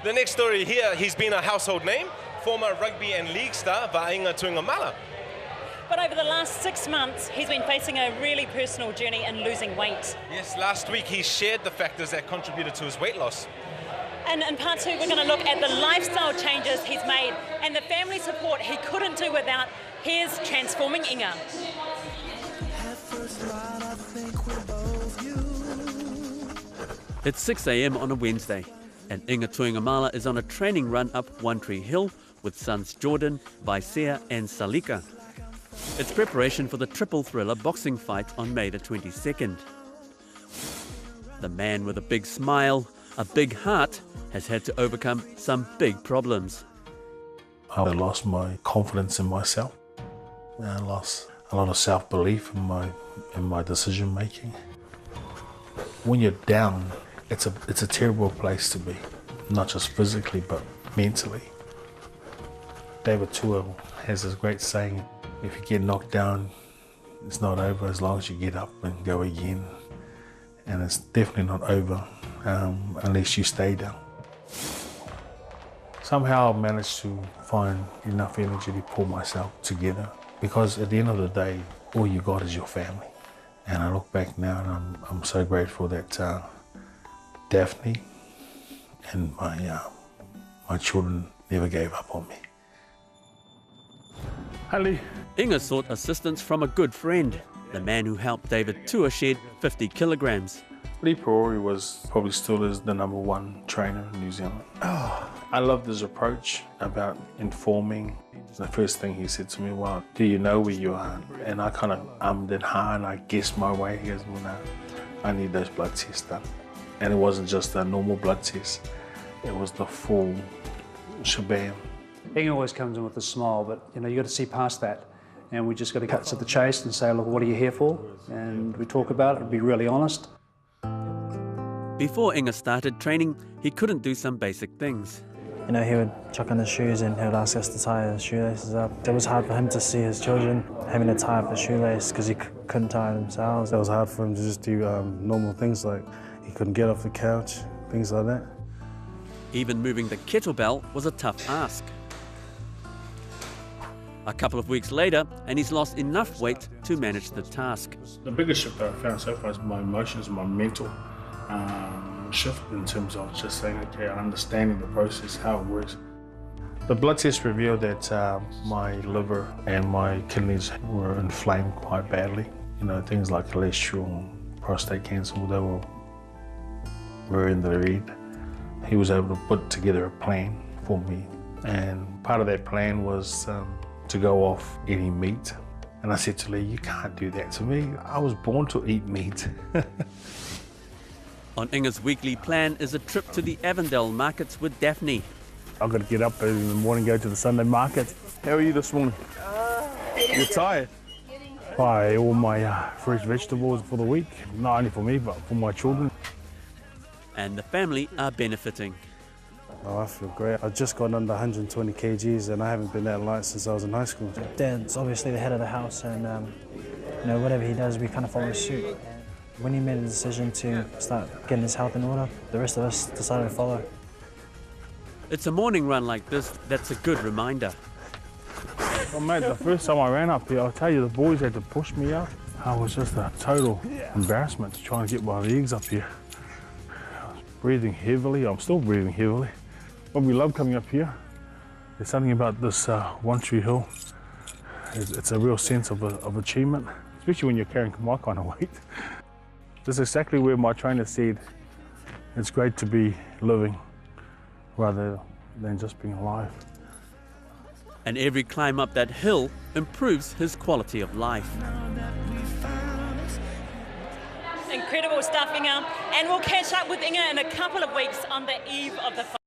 The next story here, he's been a household name, former rugby and league star Inga Tuigamala. But over the last 6 months, he's been facing a really personal journey in losing weight. Yes, last week he shared the factors that contributed to his weight loss. And in part 2, we're going to look at the lifestyle changes he's made and the family support he couldn't do without. Here's Transforming Inga. It's 6 a.m. on a Wednesday, and Inga Tuigamala is on a training run up One Tree Hill with sons Jordan, Vaisea and Salika. It's preparation for the triple thriller boxing fight on May the 22nd. The man with a big smile, a big heart, has had to overcome some big problems. I lost my confidence in myself. I lost a lot of self-belief in my decision making. When you're down, it's a terrible place to be, not just physically but mentally. David Tua has this great saying, if you get knocked down, it's not over as long as you get up and go again. And it's definitely not over unless you stay down. Somehow I managed to find enough energy to pull myself together, because at the end of the day, all you got is your family. And I look back now and I'm so grateful that Daphne and my children never gave up on me. Hallie. Inga sought assistance from a good friend, the man who helped David Tua shed 50 kilograms. Lee Perori was probably still is the #1 trainer in New Zealand. I loved his approach about informing. The first thing he said to me, well, do you know where you are? And I kind of ummed and ha and I guessed my way. He goes, well, no, I need those blood tests done. And it wasn't just a normal blood test, it was the full shebang. Inga always comes in with a smile, but you got to see past that. And we just got to cut to the chase and say, look, what are you here for? And we talk about it and be really honest. Before Inga started training, he couldn't do some basic things. He would chuck on his shoes and he would ask us to tie his shoelaces up. It was hard for him to see his children having to tie up a shoelace because he couldn't tie it himself. It was hard for him to just do normal things, like he couldn't get off the couch, things like that. Even moving the kettlebell was a tough ask. A couple of weeks later, and he's lost enough weight to manage the task. The biggest shift that I found so far is my emotions, my mental shift in terms of just saying, okay, understanding the process, how it works. The blood test revealed that my liver and my kidneys were inflamed quite badly. Things like cholesterol, prostate cancer, they were in the red. He was able to put together a plan for me, and part of that plan was to go off eating meat. And I said to Lee, you can't do that to me. I was born to eat meat. On Inga's weekly plan is a trip to the Avondale markets with Daphne. I've got to get up in the morning, go to the Sunday market. How are you this morning? You're tired? Buy all my fresh vegetables for the week, not only for me, but for my children. And the family are benefiting. Oh, I feel great. I've just got under 120 kgs and I haven't been that light since I was in high school. Dad's obviously the head of the house and whatever he does, we kind of follow suit. When he made a decision to start getting his health in order, the rest of us decided to follow. It's a morning run like this that's a good reminder. Well, mate, the first time I ran up here, I'll tell you, the boys had to push me up. I was just a total embarrassment to try and get my legs up here. I was breathing heavily. I'm still breathing heavily. But we love coming up here. There's something about this One Tree Hill. It's a real sense of achievement, especially when you're carrying my kind of weight. This is exactly where my trainer said, it's great to be living rather than just being alive. And every climb up that hill improves his quality of life. Incredible stuff, Inga. And we'll catch up with Inga in a couple of weeks on the eve of the fight.